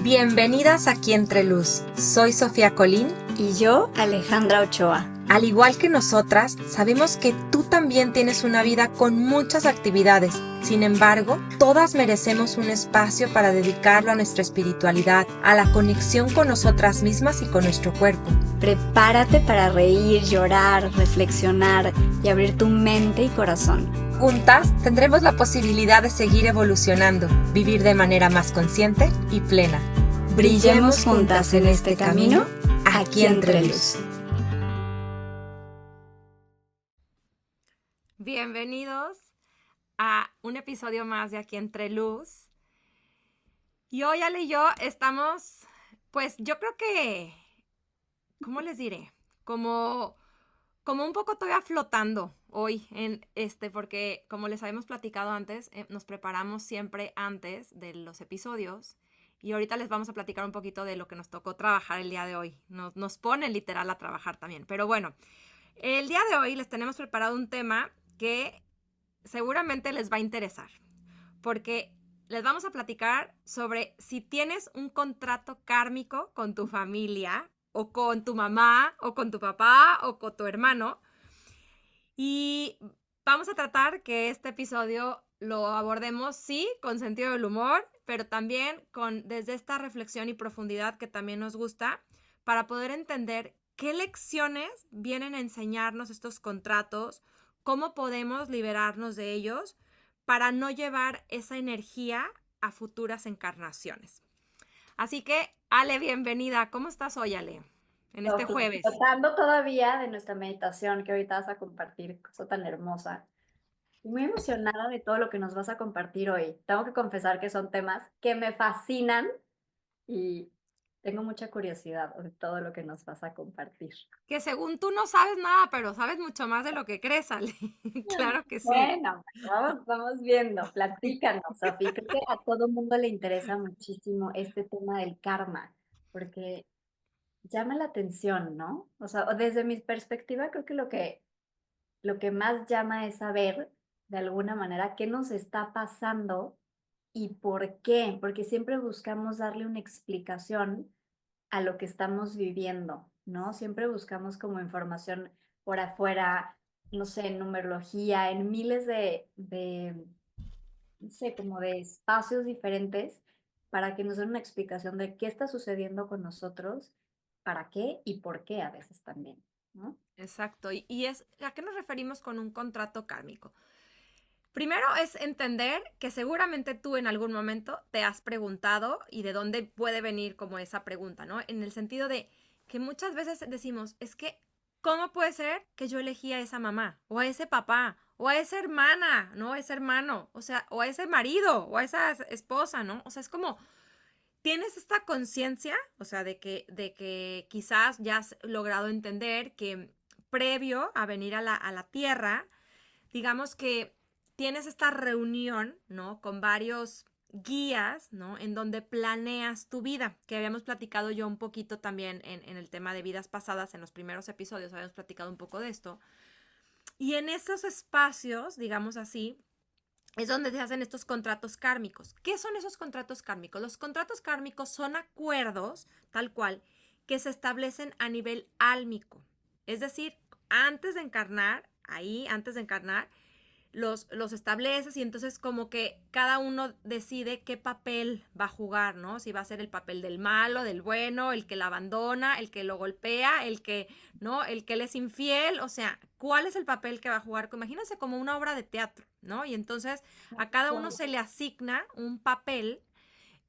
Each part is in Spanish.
Bienvenidas aquí Entre Luz. Soy Sofía Colín. Y yo, Alejandra Ochoa. Al igual que nosotras, sabemos que tú también tienes una vida con muchas actividades. Sin embargo, todas merecemos un espacio para dedicarlo a nuestra espiritualidad, a la conexión con nosotras mismas y con nuestro cuerpo. Prepárate para reír, llorar, reflexionar y abrir tu mente y corazón. Juntas tendremos la posibilidad de seguir evolucionando, vivir de manera más consciente y plena. Brillemos juntas en este camino, aquí entre luz. Bienvenidos a un episodio más de Aquí Entre Luz. Y hoy Ale y yo estamos, pues yo creo que, ¿cómo les diré? Como un poco todavía flotando hoy porque como les habíamos platicado antes, nos preparamos siempre antes de los episodios y ahorita les vamos a platicar un poquito de lo que nos tocó trabajar el día de hoy. Nos ponen literal a trabajar también, pero bueno, el día de hoy les tenemos preparado un tema que seguramente les va a interesar, porque les vamos a platicar sobre si tienes un contrato kármico con tu familia, o con tu mamá, o con tu papá, o con tu hermano. Y vamos a tratar que este episodio lo abordemos, sí, con sentido del humor, pero también desde esta reflexión y profundidad que también nos gusta, para poder entender qué lecciones vienen a enseñarnos estos contratos, cómo podemos liberarnos de ellos para no llevar esa energía a futuras encarnaciones. Así que, Ale, bienvenida. ¿Cómo estás hoy, Ale? En este jueves. Tratando todavía de nuestra meditación que ahorita vas a compartir, cosa tan hermosa. Estoy muy emocionada de todo lo que nos vas a compartir hoy. Tengo que confesar que son temas que me fascinan y tengo mucha curiosidad de todo lo que nos vas a compartir. Que según tú no sabes nada, pero sabes mucho más de lo que crees, Ale. Claro que sí. Bueno, vamos viendo, platícanos, Sofi. Creo que a todo mundo le interesa muchísimo este tema del karma, porque llama la atención, ¿no? O sea, desde mi perspectiva, creo que lo que más llama es saber, de alguna manera, qué nos está pasando y por qué, porque siempre buscamos darle una explicación a lo que estamos viviendo, ¿no? Siempre buscamos como información por afuera, no sé, en numerología, en miles no sé, como de espacios diferentes para que nos den una explicación de qué está sucediendo con nosotros, para qué y por qué a veces también, ¿no? Exacto. ¿A qué nos referimos con un contrato kármico? Primero es entender que seguramente tú en algún momento te has preguntado y de dónde puede venir como esa pregunta, ¿no? En el sentido de que muchas veces decimos, es que, ¿cómo puede ser que yo elegí a esa mamá o a ese papá o a esa hermana, ¿no? A ese hermano, o sea, o a ese marido o a esa esposa, ¿no? O sea, es como, tienes esta conciencia, o sea, de que quizás ya has logrado entender que previo a venir a la tierra, digamos que tienes esta reunión, ¿no? Con varios guías, ¿no? En donde planeas tu vida, que habíamos platicado yo un poquito también en el tema de vidas pasadas, en los primeros episodios habíamos platicado un poco de esto. Y en esos espacios, digamos así, es donde se hacen estos contratos kármicos. ¿Qué son esos contratos kármicos? Los contratos kármicos son acuerdos, tal cual, que se establecen a nivel álmico. Es decir, antes de encarnar, los estableces y entonces como que cada uno decide qué papel va a jugar, ¿no? Si va a ser el papel del malo, del bueno, el que la abandona, el que lo golpea, el que, ¿no? El que le es infiel, o sea, ¿cuál es el papel que va a jugar? Imagínense como una obra de teatro, ¿no? Y entonces a cada uno se le asigna un papel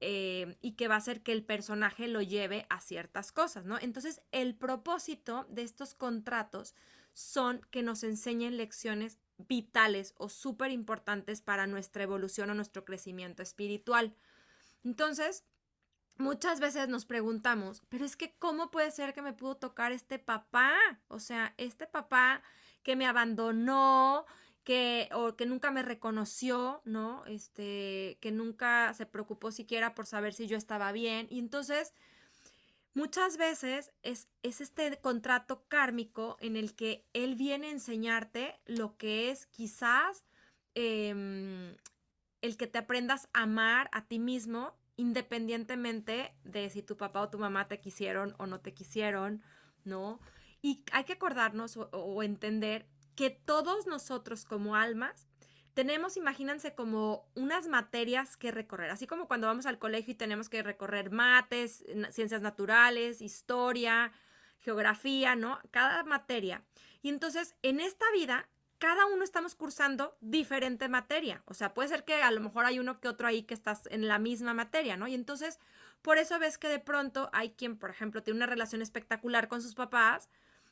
y que va a hacer que el personaje lo lleve a ciertas cosas, ¿no? Entonces, el propósito de estos contratos son que nos enseñen lecciones vitales o súper importantes para nuestra evolución o nuestro crecimiento espiritual. Entonces, muchas veces nos preguntamos, pero es que ¿cómo puede ser que me pudo tocar este papá? O sea, este papá que me abandonó, o que nunca me reconoció, ¿no? Que nunca se preocupó siquiera por saber si yo estaba bien. Y entonces, muchas veces es este contrato kármico en el que él viene a enseñarte lo que es quizás el que te aprendas a amar a ti mismo independientemente de si tu papá o tu mamá te quisieron o no te quisieron, ¿no? Y hay que acordarnos o entender que todos nosotros como almas tenemos, imagínense, como unas materias que recorrer, así como cuando vamos al colegio y tenemos que recorrer mates, ciencias naturales, historia, geografía, ¿no? Cada materia. Y entonces, en esta vida, cada uno estamos cursando diferente materia. O sea, puede ser que a lo mejor hay uno que otro ahí que estás en la misma materia, ¿no? Y entonces, por eso ves que de pronto hay quien, por ejemplo, tiene una relación espectacular con sus papás.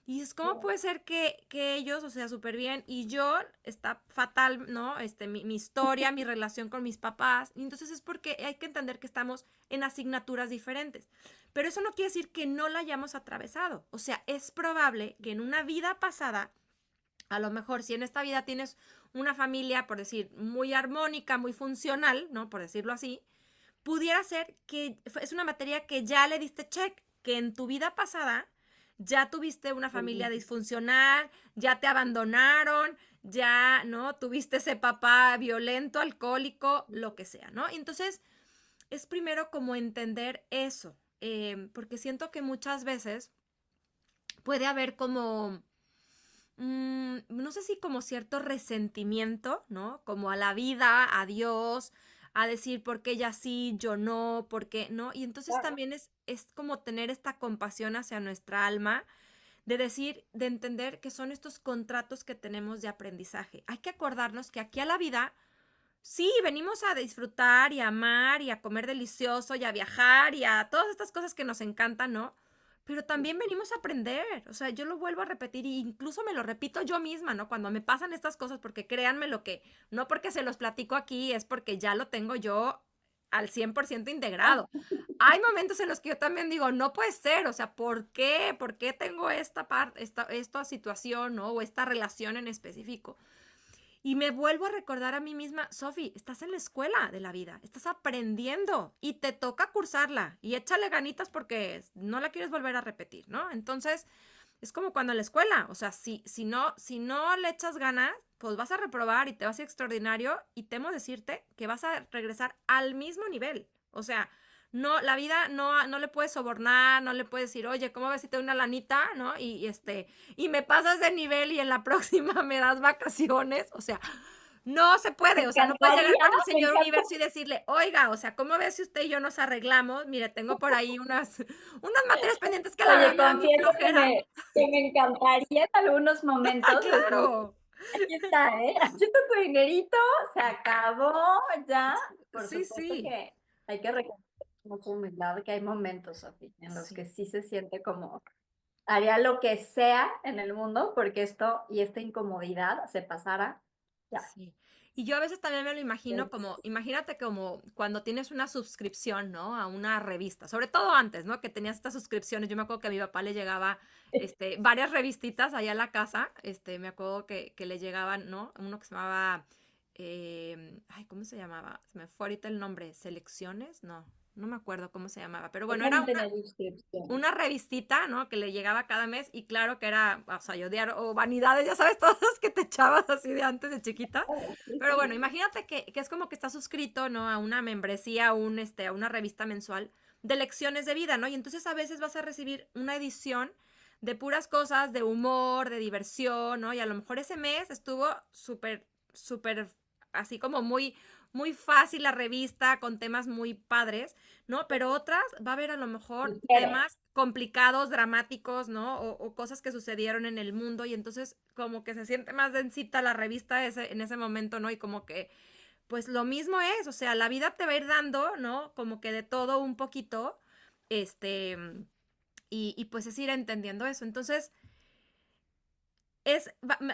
Y dices, ¿cómo puede ser que ellos, o sea, súper bien, y yo está fatal, ¿no? Mi historia, mi relación con mis papás. Y entonces es porque hay que entender que estamos en asignaturas diferentes. Pero eso no quiere decir que no la hayamos atravesado. O sea, es probable que en una vida pasada, a lo mejor si en esta vida tienes una familia, por decir, muy armónica, muy funcional, ¿no? Por decirlo así, pudiera ser que es una materia que ya le diste check, que en tu vida pasada ya tuviste una familia disfuncional, ya te abandonaron, ya, ¿no? Tuviste ese papá violento, alcohólico, lo que sea, ¿no? Entonces, es primero como entender eso, porque siento que muchas veces puede haber como no sé si como cierto resentimiento, ¿no? Como a la vida, a Dios, a decir por qué ella sí, yo no, por qué no. Y entonces Claro. también es como tener esta compasión hacia nuestra alma, de decir, de entender que son estos contratos que tenemos de aprendizaje. Hay que acordarnos que aquí a la vida, sí, venimos a disfrutar y a amar y a comer delicioso y a viajar y a todas estas cosas que nos encantan, ¿no? Pero también venimos a aprender, o sea, yo lo vuelvo a repetir e incluso me lo repito yo misma, ¿no? Cuando me pasan estas cosas, porque créanme lo que, no porque se los platico aquí, es porque ya lo tengo yo al 100% integrado. Hay momentos en los que yo también digo, no puede ser, o sea, ¿por qué? ¿Por qué tengo esta parte, esta situación, ¿no? O esta relación en específico? Y me vuelvo a recordar a mí misma, Sofi, estás en la escuela de la vida, estás aprendiendo y te toca cursarla y échale ganitas porque no la quieres volver a repetir, ¿no? Entonces, es como cuando en la escuela, o sea, si no le echas ganas, pues vas a reprobar y te vas a ir extraordinario y temo decirte que vas a regresar al mismo nivel. O sea, no, la vida no le puedes sobornar, no le puedes decir, oye, ¿cómo ves si te doy una lanita? ¿No? Y me pasas de nivel y en la próxima me das vacaciones. O sea, no se Me puede, o sea, no puedes llegar encantaría, con el me señor encanta. universo y decirle, oiga, o sea, ¿cómo ves si usted y yo nos arreglamos? Mire, tengo por ahí unas materias pendientes que la verdad Oye, me da mi confieso flojera. que me encantaría en algunos ¡Ah, momentos decir, claro! aquí está, ¿eh? Aquí está tu dinerito, se acabó ya. Por Sí, supuesto sí, que hay que reconocer mucha humildad, que hay momentos, Sofía, en los que sí, sí se siente como haría lo que sea en el mundo porque esto y esta incomodidad se pasara. Ya. sí. Y yo a veces también me lo imagino Es- como, imagínate como cuando tienes una suscripción, ¿no? A una revista, sobre todo antes, ¿no? Que tenías estas suscripciones. Yo me acuerdo que a mi papá le llegaba, varias revistitas allá a la casa. Me acuerdo que le llegaban, ¿no? Uno que se llamaba, ay, ¿cómo se llamaba? Se me fue ahorita el nombre, ¿Selecciones? No me acuerdo cómo se llamaba, pero Yo bueno, era también tenía suscripción. una revistita, ¿no? Que le llegaba cada mes y claro que era, o sea, yo diario, o vanidades, ya sabes, todas las que te echabas así de antes de chiquita. Sí, Pero bueno, sí. imagínate que es como que estás suscrito, ¿no? A una membresía, a una revista mensual de lecciones de vida, ¿no? Y entonces a veces vas a recibir una edición de puras cosas, de humor, de diversión, ¿no? Y a lo mejor ese mes estuvo súper, súper, así como muy, muy fácil la revista, con temas muy padres, ¿no? Pero otras va a haber a lo mejor Ligero. temas complicados, dramáticos, ¿no? O cosas que sucedieron en el mundo y entonces como que se siente más densita la revista en ese momento, ¿no? Y como que, pues lo mismo es, o sea, la vida te va a ir dando, ¿no? Como que de todo un poquito, este, y pues es ir entendiendo eso. Entonces,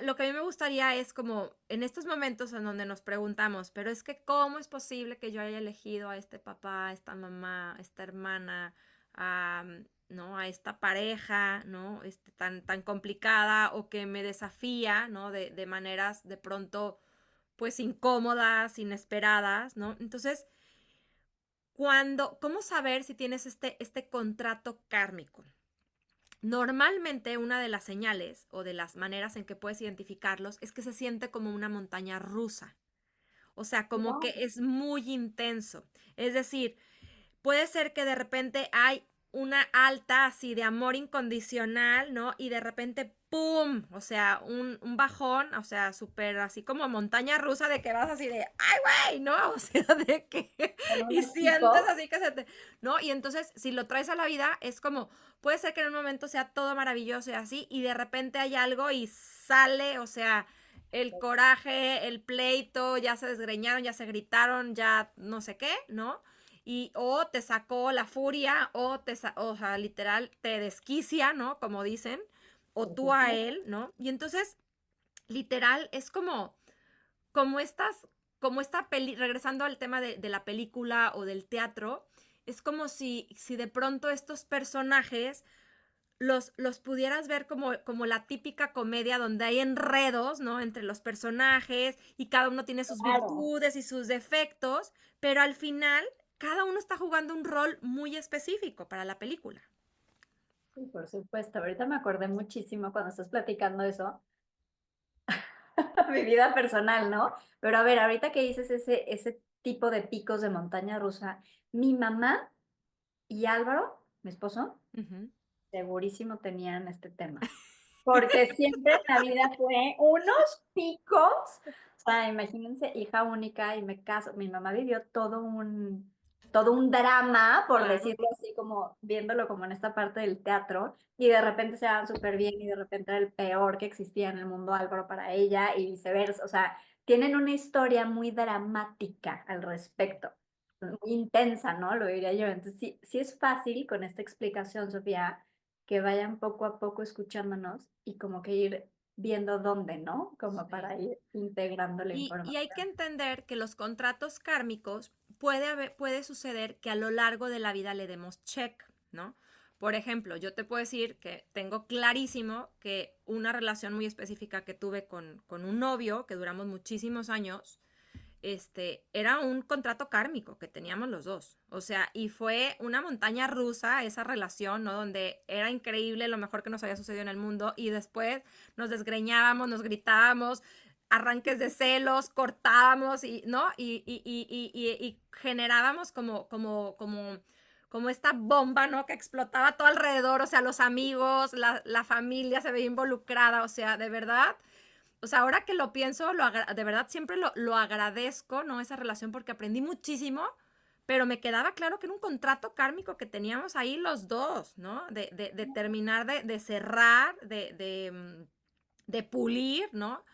lo que a mí me gustaría es como en estos momentos en donde nos preguntamos, pero es que ¿cómo es posible que yo haya elegido a este papá, a esta mamá, a esta hermana, a, ¿no? A esta pareja, ¿no? Tan complicada o que me desafía, ¿no? De maneras de pronto, pues incómodas, inesperadas, ¿no? Entonces, ¿cómo saber si tienes este contrato kármico? Normalmente una de las señales o de las maneras en que puedes identificarlos es que se siente como una montaña rusa, o sea, como No, que es muy intenso. Es decir, puede ser que de repente hay una alta así de amor incondicional, ¿no? Y de repente, ¡pum! O sea, un bajón, o sea, súper así como montaña rusa de que vas así de, ¡ay, güey! ¿No? O sea, de que, Con y unos sientes picos. así que se te, ¿no? Y entonces, si lo traes a la vida, es como, puede ser que en un momento sea todo maravilloso y así, y de repente hay algo y sale, o sea, el coraje, el pleito, ya se desgreñaron, ya se gritaron, ya no sé qué, ¿no? Y o te sacó la furia o sea, literal te desquicia, ¿no? Como dicen, o Por tú a supuesto. él, ¿no? Y entonces, literal, es como estas, como esta peli, regresando al tema de la película o del teatro, es como si de pronto estos personajes los pudieras ver como la típica comedia donde hay enredos, ¿no? Entre los personajes y cada uno tiene sus Claro. virtudes y sus defectos, pero al final cada uno está jugando un rol muy específico para la película. Sí, por supuesto. Ahorita me acordé muchísimo cuando estás platicando eso, mi vida personal, ¿no? Pero a ver, ahorita que dices ese tipo de picos de montaña rusa, mi mamá y Álvaro, mi esposo, Ujú. segurísimo tenían este tema. Porque siempre en la vida fue unos picos. O sea, imagínense, hija única y me caso. Mi mamá vivió todo un drama, por Claro. decirlo así, como viéndolo como en esta parte del teatro, y de repente se daban súper bien y de repente era el peor que existía en el mundo Álvaro para ella y viceversa. O sea, tienen una historia muy dramática al respecto, muy intensa, ¿no? Lo diría yo. Entonces, sí, sí es fácil con esta explicación, Sofía, que vayan poco a poco escuchándonos y como que ir viendo dónde, ¿no? Como Sí. para ir integrando la Y hay que información. entender que los contratos kármicos puede suceder que a lo largo de la vida le demos check, ¿no? Por ejemplo, yo te puedo decir que tengo clarísimo que una relación muy específica que tuve con un novio, que duramos muchísimos años, era un contrato kármico que teníamos los dos. O sea, y fue una montaña rusa esa relación, ¿no? Donde era increíble lo mejor que nos había sucedido en el mundo y después nos desgreñábamos, nos gritábamos, arranques de celos, cortábamos y, ¿no? Y generábamos como esta bomba, ¿no? Que explotaba todo alrededor, o sea, los amigos, la familia se veía involucrada, o sea, de verdad, o sea, ahora que lo pienso, de verdad siempre lo agradezco, ¿no? Esa relación porque aprendí muchísimo, pero me quedaba claro que era un contrato kármico que teníamos ahí los dos, ¿no? De terminar de cerrar, de pulir, ¿no?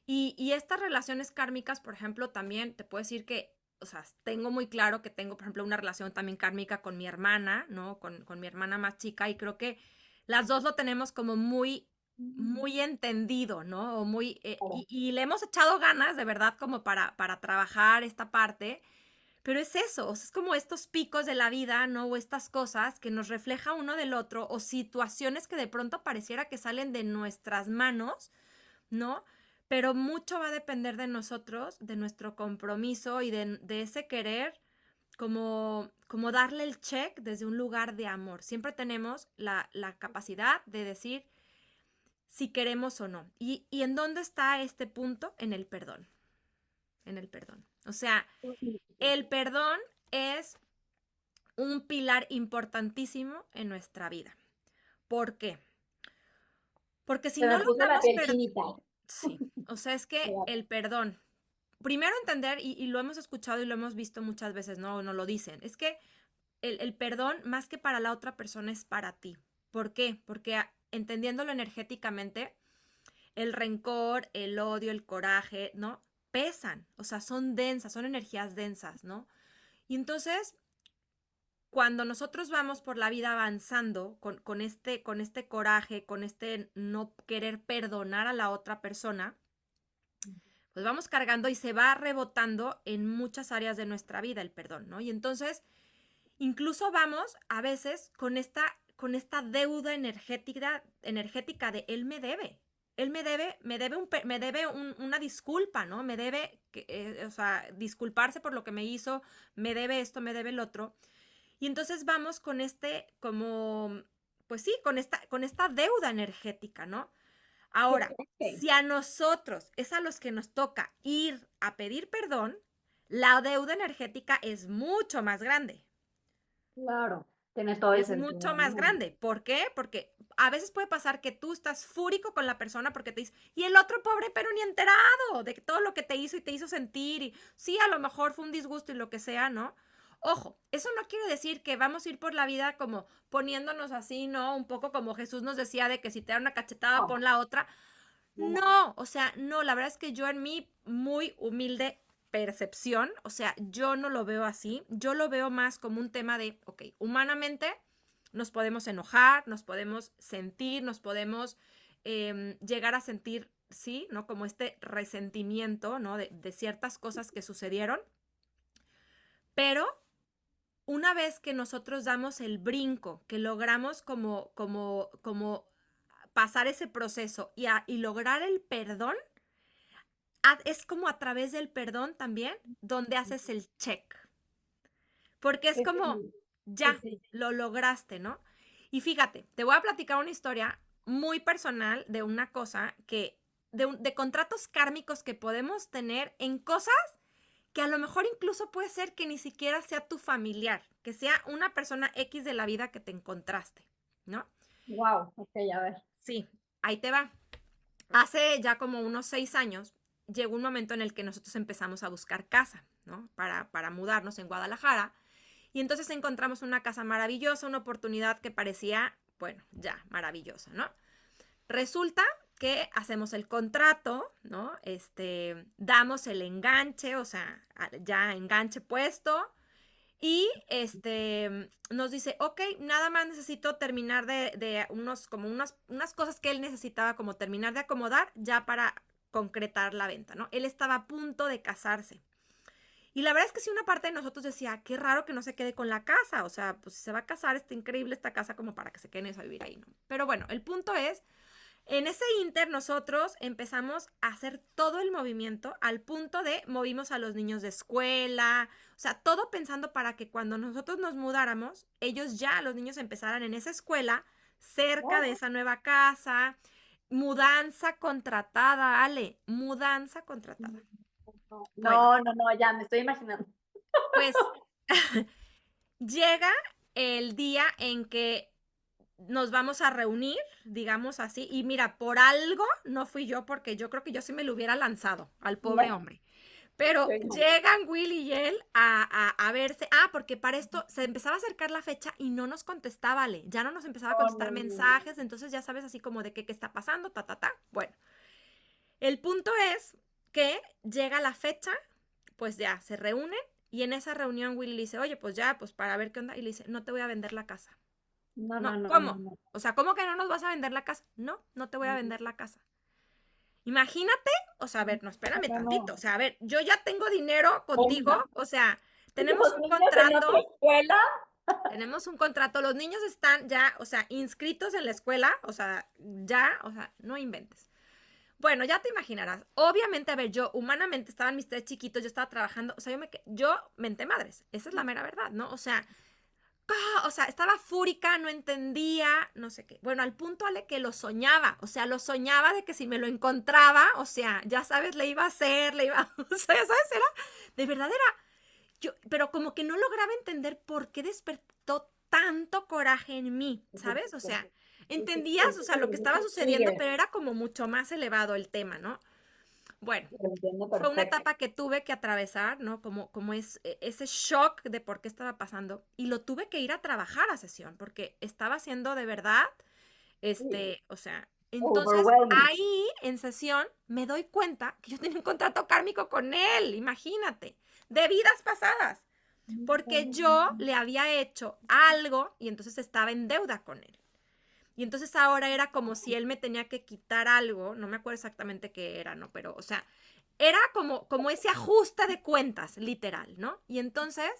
Y estas relaciones kármicas, por ejemplo, también te puedo decir que, o sea, tengo muy claro que tengo, por ejemplo, una relación también kármica con mi hermana, ¿no? Con mi hermana más chica y creo que las dos lo tenemos como muy entendido, ¿no? O muy, y le hemos echado ganas, de verdad, como para trabajar esta parte, pero es eso, o sea, es como estos picos de la vida, ¿no? O estas cosas que nos refleja uno del otro, o situaciones que de pronto pareciera que salen de nuestras manos, ¿no? Pero mucho va a depender de nosotros, de nuestro compromiso y de ese querer, como darle el check desde un lugar de amor. Siempre tenemos la capacidad de decir si queremos o no. ¿Y en dónde está este punto? En el perdón. En el perdón. O sea, el perdón es un pilar importantísimo en nuestra vida. ¿Por qué? Porque si Se no me puso la logramos piel perdón, chinita. sí, o sea, es que el perdón, primero entender, y lo hemos escuchado y lo hemos visto muchas veces, ¿no? No lo dicen, es que el perdón, más que para la otra persona, es para ti. ¿Por qué? Porque entendiéndolo energéticamente, el rencor, el odio, el coraje, ¿no? Pesan, o sea, son densas, son energías densas, ¿no? Y entonces, cuando nosotros vamos por la vida avanzando con este coraje, con este no querer perdonar a la otra persona, pues vamos cargando y se va rebotando en muchas áreas de nuestra vida el perdón, ¿no? Y entonces, incluso vamos a veces con esta deuda energética de él me debe. Él me debe una disculpa, ¿no? Me debe, o sea, disculparse por lo que me hizo, me debe esto, me debe el otro. Y entonces vamos con pues sí, con esta deuda energética, ¿no? Ahora, Ok. si a nosotros es a los que nos toca ir a pedir perdón, la deuda energética es mucho más grande. Claro, tiene todo el Es sentido mucho del más mundo. grande. ¿Por qué? Porque a veces puede pasar que tú estás fúrico con la persona porque te dice, y el otro pobre, pero ni enterado de todo lo que te hizo y te hizo sentir. Y sí, a lo mejor fue un disgusto y lo que sea, ¿no? Ojo, eso no quiere decir que vamos a ir por la vida como poniéndonos así, ¿no? Un poco como Jesús nos decía de que si te da una cachetada, No, pon la otra. no, no. No, o sea, no, la verdad es que yo en mi muy humilde percepción, o sea, yo no lo veo así, yo lo veo más como un tema de, ok, humanamente nos podemos enojar, nos podemos sentir, nos podemos llegar a sentir, sí, ¿no? Como este resentimiento, ¿no? De ciertas cosas que sucedieron, pero una vez que nosotros damos el brinco, que logramos como pasar ese proceso y lograr el perdón, es como a través del perdón también donde haces el check. Porque es Sí, como, sí, sí, ya, sí. lo lograste, ¿no? Y fíjate, te voy a platicar una historia muy personal de una cosa que, de contratos kármicos que podemos tener en cosas que a lo mejor incluso puede ser que ni siquiera sea tu familiar, que sea una persona X de la vida que te encontraste, ¿no? Wow, ok, a ver. Sí, ahí te va. Hace ya como unos 6 años llegó un momento en el que nosotros empezamos a buscar casa, ¿no? Para mudarnos en Guadalajara. Y entonces encontramos una casa maravillosa, una oportunidad que parecía, bueno, ya, maravillosa, ¿no? Resulta que hacemos el contrato, ¿no? Damos el enganche, o sea, ya enganche puesto, y nos dice, ok, nada más necesito terminar de unas cosas que él necesitaba como terminar de acomodar ya para concretar la venta, ¿no? Él estaba a punto de casarse. Y la verdad es que sí, una parte de nosotros decía, qué raro que no se quede con la casa, o sea, pues si se va a casar, está increíble esta casa como para que se queden a vivir ahí, ¿no? Pero bueno, el punto es en ese inter nosotros empezamos a hacer todo el movimiento al punto de movimos a los niños de escuela, o sea, todo pensando para que cuando nosotros nos mudáramos, ellos ya, los niños empezaran en esa escuela, cerca de Oh, esa nueva casa, mudanza contratada, Ale, mudanza contratada. Bueno, no, no, no, ya me estoy imaginando. pues llega el día en que nos vamos a reunir, digamos así, y mira, por algo no fui yo, porque yo creo que yo sí me lo hubiera lanzado al pobre No, hombre. Pero sí, no. llegan Will y él a verse. Ah, porque para esto se empezaba a acercar la fecha y no nos contestaba, Ale. Ya no nos empezaba a No, no, contestar no. mensajes, entonces ya sabes así como de qué está pasando, ta, ta, ta. Bueno, el punto es que llega la fecha, pues ya se reúnen y en esa reunión Will le dice, oye, pues ya, pues para ver qué onda. Y le dice, no te voy a vender la casa. No, no, No, no, no, ¿cómo? no. O sea, ¿cómo que no nos vas a vender la casa? No, no te voy a vender la casa. Imagínate, o sea, a ver, no, espérame No, tantito. O no. sea, a ver, yo ya tengo dinero contigo, Onda. o sea, tenemos Los un niños en otra contrato, escuela. los niños están ya, o sea, inscritos en la escuela, o sea, ya, o sea, no inventes. Bueno, ya te imaginarás. Obviamente, a ver, yo humanamente estaban mis tres chiquitos, yo estaba trabajando, o sea, yo menté madres, esa es la mera verdad, ¿no? O sea, estaba fúrica, no entendía, no sé qué. Bueno, al punto Ale que lo soñaba, o sea, lo soñaba de que si me lo encontraba, o sea, ya sabes, le iba a hacer, le iba, o sea, ya sabes, de verdad era, pero como que no lograba entender por qué despertó tanto coraje en mí, ¿sabes? O sea, Sí, sí, entendías, o sea, lo que estaba ese sucediendo, trigger. pero era como mucho más elevado el tema, ¿no? Bueno, Lo entiendo fue una perfecto. etapa que tuve que atravesar, ¿no? Como es ese shock de por qué estaba pasando. Y lo tuve que ir a trabajar a sesión, porque estaba haciendo de verdad, Sí. o sea, entonces Overwhelming. ahí en sesión me doy cuenta que yo tenía un contrato kármico con él, imagínate, de vidas pasadas, porque yo le había hecho algo y entonces estaba en deuda con él. Y entonces ahora era como si él me tenía que quitar algo, no me acuerdo exactamente qué era, ¿no? Pero, o sea, era como ese ajuste de cuentas, literal, ¿no? Y entonces,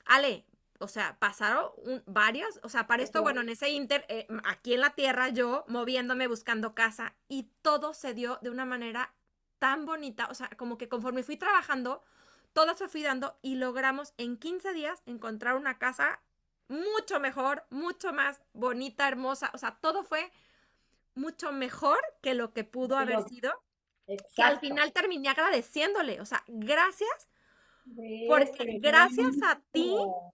Ale, o sea, pasaron varios, o sea, para esto, bueno, en ese inter, aquí en la tierra, yo moviéndome, buscando casa, y todo se dio de una manera tan bonita, o sea, como que conforme fui trabajando, todo se fui dando y logramos en 15 días encontrar una casa mucho mejor, mucho más bonita, hermosa, o sea, todo fue mucho mejor que lo que pudo haber sido, que al Exacto. final terminé agradeciéndole, o sea, gracias, ¿Ves? porque Qué gracias a ti, bonito.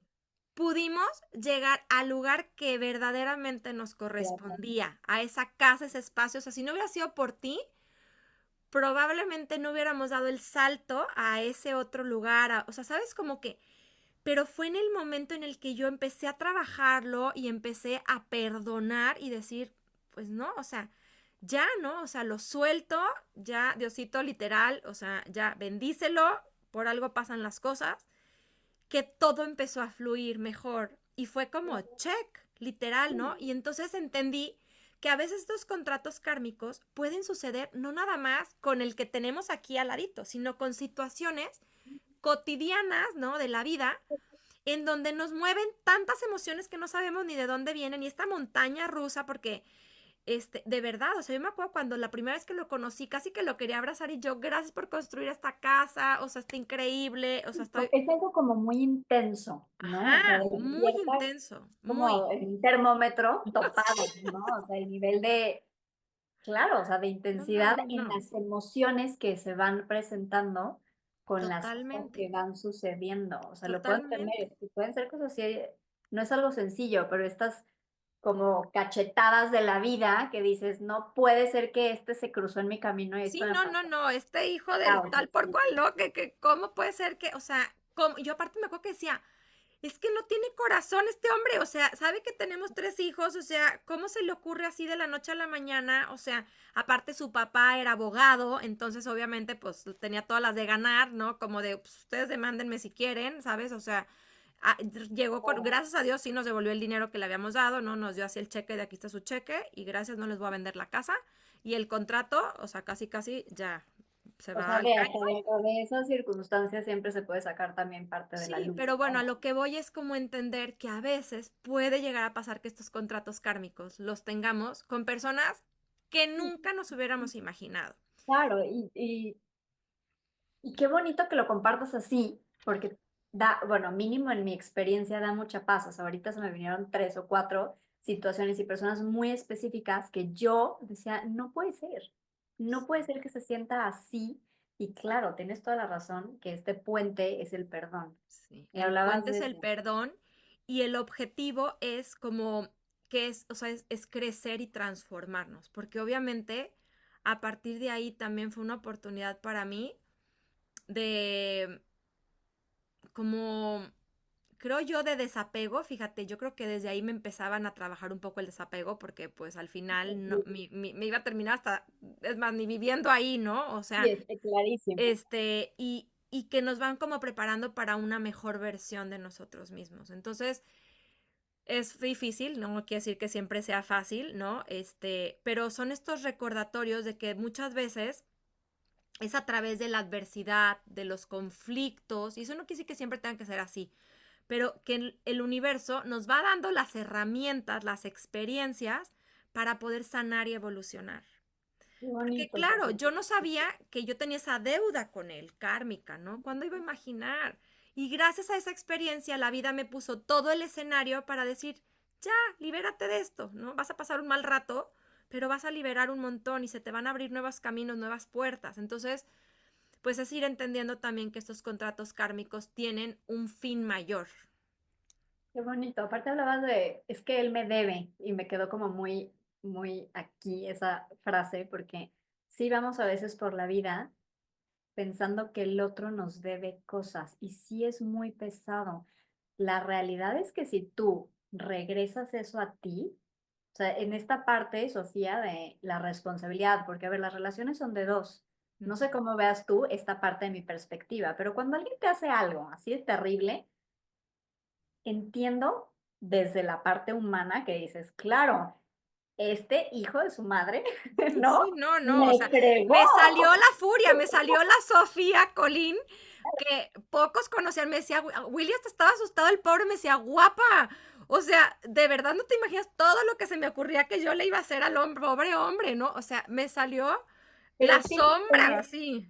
pudimos llegar al lugar que verdaderamente nos Claro. correspondía, a esa casa, ese espacio. O sea, si no hubiera sido por ti, probablemente no hubiéramos dado el salto a ese otro lugar. O sea, ¿sabes? Como que, pero fue en el momento en el que yo empecé a trabajarlo y empecé a perdonar y decir, pues no, o sea, ya, ¿no? O sea, lo suelto, ya, Diosito, literal, o sea, ya, bendícelo, por algo pasan las cosas, que todo empezó a fluir mejor y fue como check, literal, ¿no? Y entonces entendí que a veces estos contratos kármicos pueden suceder no nada más con el que tenemos aquí al ladito, sino con situaciones cotidianas, ¿no? De la vida, en donde nos mueven tantas emociones que no sabemos ni de dónde vienen, y esta montaña rusa, porque de verdad, o sea, yo me acuerdo cuando la primera vez que lo conocí, casi que lo quería abrazar y yo, gracias por construir esta casa, o sea, está increíble, o sea, estoy, Es algo como muy intenso, ¿no? O sea, ajá, muy despierta intenso, muy, como el termómetro topado, ¿no? O sea, el nivel de, claro, o sea, de no, no, intensidad no, en no, las emociones que se van presentando con las cosas totalmente, que van sucediendo. O sea, lo puedo totalmente. entender, y pueden ser cosas así, no es algo sencillo, pero estas como cachetadas de la vida que dices, no puede ser que este se cruzó en mi camino y esto Sí, me no, no, pasó. no, este hijo del Ah, o sea, tal por sí, cual, ¿no? ¿Cómo puede ser que, o sea, cómo? Yo aparte me acuerdo que decía, es que no tiene corazón este hombre, o sea, sabe que tenemos tres hijos, o sea, ¿cómo se le ocurre así de la noche a la mañana? O sea, aparte su papá era abogado, entonces obviamente pues tenía todas las de ganar, ¿no? Como de, pues, ustedes demándenme si quieren, ¿sabes? O sea, llegó con, claro. gracias a Dios sí nos devolvió el dinero que le habíamos dado, ¿no? Nos dio así el cheque de aquí está su cheque y gracias no les voy a vender la casa y el contrato, o sea, casi casi ya se O va sea, al de, caño. de esas circunstancias siempre se puede sacar también parte de la Sí, luz, pero bueno, a ¿no? lo que voy es como entender que a veces puede llegar a pasar que estos contratos kármicos los tengamos con personas que nunca nos hubiéramos imaginado. Claro, y qué bonito que lo compartas así, porque da, bueno, mínimo en mi experiencia da mucha paz. O sea, ahorita se me vinieron tres o cuatro situaciones y personas muy específicas que yo decía, no puede ser que se sienta así. Y claro, tienes toda la razón que este puente es el perdón. Sí, Y el hablabas puente de es el eso. perdón y el objetivo es como que es, o sea, es crecer y transformarnos, porque obviamente a partir de ahí también fue una oportunidad para mí de como creo yo de desapego, fíjate, yo creo que desde ahí me empezaban a trabajar un poco el desapego porque pues al final no, me iba a terminar hasta, es más, ni viviendo ahí, ¿no? O Sí, sea, es clarísimo. y que nos van como preparando para una mejor versión de nosotros mismos. Entonces, es difícil, no quiere decir que siempre sea fácil, ¿no? Pero son estos recordatorios de que muchas veces es a través de la adversidad, de los conflictos, y eso no quiere decir que siempre tengan que ser así, pero que el universo nos va dando las herramientas, las experiencias para poder sanar y evolucionar. Qué Porque bonito, claro, Sofía. yo no sabía que yo tenía esa deuda con él, kármica, ¿no? ¿Cuándo iba a imaginar? Y gracias a esa experiencia, la vida me puso todo el escenario para decir, ya, libérate de esto, ¿no? Vas a pasar un mal rato, pero vas a liberar un montón y se te van a abrir nuevos caminos, nuevas puertas. Entonces, pues es ir entendiendo también que estos contratos kármicos tienen un fin mayor. Qué bonito. Aparte hablabas de, es que él me debe y me quedó como muy, muy aquí esa frase porque sí vamos a veces por la vida pensando que el otro nos debe cosas y sí es muy pesado. La realidad es que si tú regresas eso a ti, o sea, en esta parte, Sofía, de la responsabilidad, porque a ver, las relaciones son de dos. No sé Ujú. cómo veas tú esta parte de mi perspectiva, pero cuando alguien te hace algo así de terrible, entiendo desde la parte humana que dices, claro, este hijo de su madre, Sí, ¿no? sí, no, no, o Me sea, fregó. me salió la furia, me salió la Sofía Colín, que pocos conocían, me decía, Willy hasta estaba asustado el pobre, me decía, guapa, o sea, de verdad no te imaginas todo lo que se me ocurría que yo le iba a hacer al hombre, pobre hombre, ¿no? O sea, me salió la Pero sombra, fíjate, así.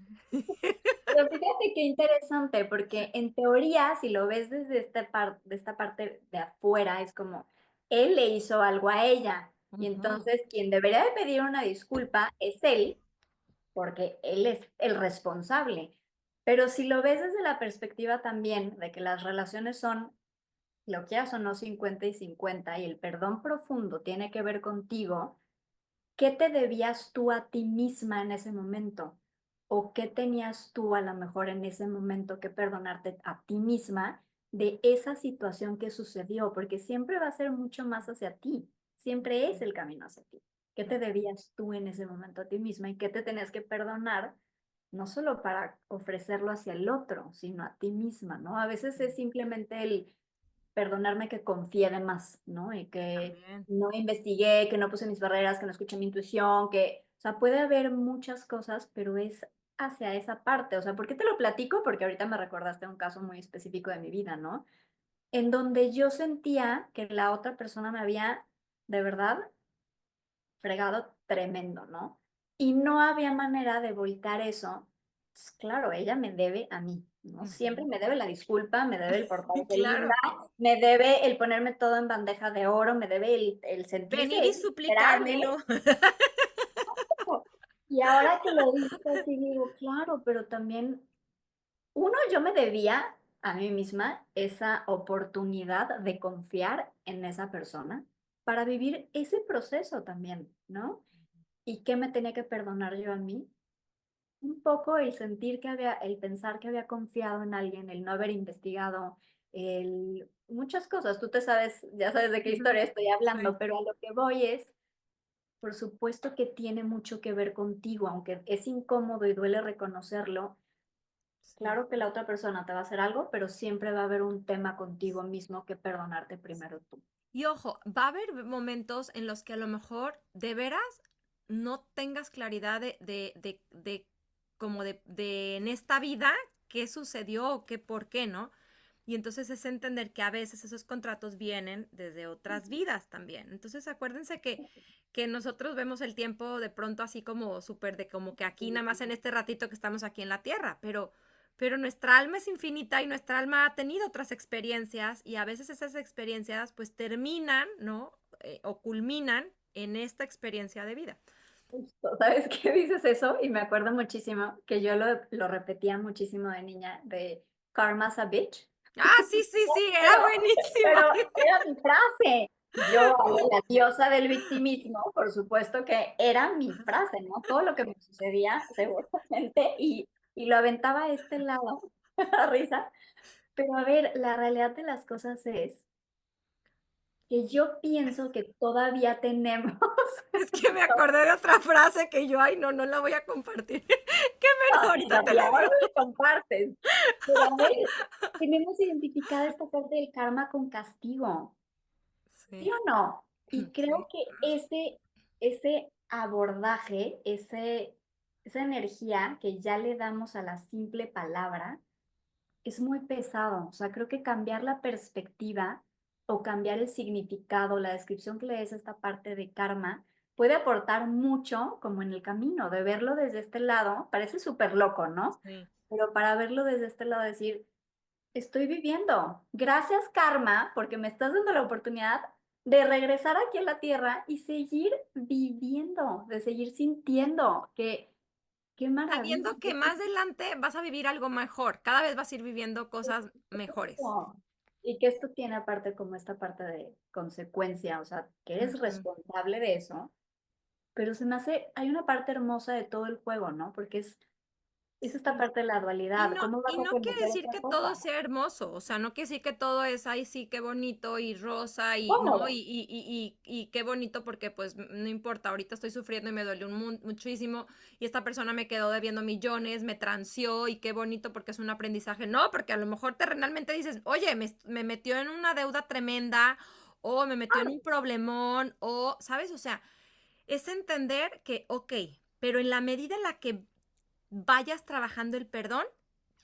pero fíjate qué interesante, porque en teoría, si lo ves desde de esta parte de afuera, es como, él le hizo algo a ella, y Ujú. entonces quien debería de pedir una disculpa es él, porque él es el responsable. Pero si lo ves desde la perspectiva también de que las relaciones son lo quieras o no, 50 y 50, y el perdón profundo tiene que ver contigo, ¿qué te debías tú a ti misma en ese momento? ¿O qué tenías tú a lo mejor en ese momento que perdonarte a ti misma de esa situación que sucedió? Porque siempre va a ser mucho más hacia ti, siempre es el camino hacia ti. ¿Qué te debías tú en ese momento a ti misma y qué te tenías que perdonar? No solo para ofrecerlo hacia el otro, sino a ti misma, ¿no? A veces es simplemente el perdonarme que confié de más, ¿no? Y que También. no investigué, que no puse mis barreras, que no escuché mi intuición, que, o sea, puede haber muchas cosas, pero es hacia esa parte. O sea, ¿por qué te lo platico? Porque ahorita me recordaste un caso muy específico de mi vida, ¿no? En donde yo sentía que la otra persona me había, de verdad, fregado tremendo, ¿no? Y no había manera de voltar eso. Pues, claro, ella me debe a mí, ¿no? Siempre Ujú. me debe la disculpa, me debe el portarse linda, Claro. me debe el ponerme todo en bandeja de oro, me debe el sentirse Venir y ella suplicármelo. esperarme. Y ahora que lo dices así, digo, claro, pero también, uno, yo me debía a mí misma esa oportunidad de confiar en esa persona para vivir ese proceso también, ¿no? ¿Y qué me tenía que perdonar yo a mí? Un poco el sentir que había, el pensar que había confiado en alguien, el no haber investigado, el muchas cosas. Tú te sabes, ya sabes de qué Ujú. historia estoy Sí, hablando, pero a lo que voy es, por supuesto que tiene mucho que ver contigo, aunque es incómodo y duele reconocerlo. sí. Claro que la otra persona te va a hacer algo, pero siempre va a haber un tema contigo mismo que perdonarte primero tú. Y ojo, va a haber momentos en los que a lo mejor de veras no tengas claridad de como de en esta vida qué sucedió o qué por qué, ¿no? Y entonces es entender que a veces esos contratos vienen desde otras vidas también. Entonces acuérdense que nosotros vemos el tiempo de pronto así como súper de como que aquí nada más en este ratito que estamos aquí en la tierra, pero nuestra alma es infinita y nuestra alma ha tenido otras experiencias y a veces esas experiencias pues terminan, ¿no? O culminan en esta experiencia de vida. Justo, ¿sabes qué dices eso? Y me acuerdo muchísimo que yo lo repetía muchísimo de niña, de Karma's a bitch. Ah, sí, sí, sí, era Pero, buenísimo. pero era mi frase. Yo, la diosa del victimismo, por supuesto que era mi frase, ¿no? Todo lo que me sucedía, seguramente, y lo aventaba a este lado, a risa. Pero a ver, la realidad de las cosas es que yo pienso que todavía tenemos. Es que me acordé de otra frase que yo, ay, no, no la voy a compartir. Qué pena, Ay, ahorita te Sofía, la ahora digo. me lo compartes. Pero a ver, tenemos identificada esta parte del karma con castigo, ¿sí Sí, o no? Y sí. creo que ese abordaje, esa energía que ya le damos a la simple palabra, es muy pesado. O sea, creo que cambiar la perspectiva o cambiar el significado, la descripción que le des a esta parte de karma, puede aportar mucho como en el camino, de verlo desde este lado, parece súper loco, ¿no? Sí. Pero para verlo desde este lado, decir, estoy viviendo. Gracias, karma, porque me estás dando la oportunidad de regresar aquí a la tierra y seguir viviendo, de seguir sintiendo. Qué maravilla. Sabiendo que más adelante vas a vivir algo mejor, cada vez vas a ir viviendo cosas mejores. Eso. Y que esto tiene aparte como esta parte de consecuencia, o sea, que eres Ujú. responsable de eso, pero se me hace, hay una parte hermosa de todo el juego, ¿no? Porque es esta Sí. parte de la dualidad, ¿cómo vas Y a no quiere conocer decir otra que cosa? todo sea hermoso, o sea, no quiere decir que todo es, ay, sí, qué bonito y rosa y, ¿no? Cómodo. Y qué bonito porque pues no importa, ahorita estoy sufriendo y me duele muchísimo y esta persona me quedó debiendo millones, me transió y qué bonito porque es un aprendizaje. No, porque a lo mejor terrenalmente dices, oye, me metió en una deuda tremenda o me metió en un problemón o, ¿sabes? O sea, es entender que, ok, pero en la medida en la que vayas trabajando el perdón,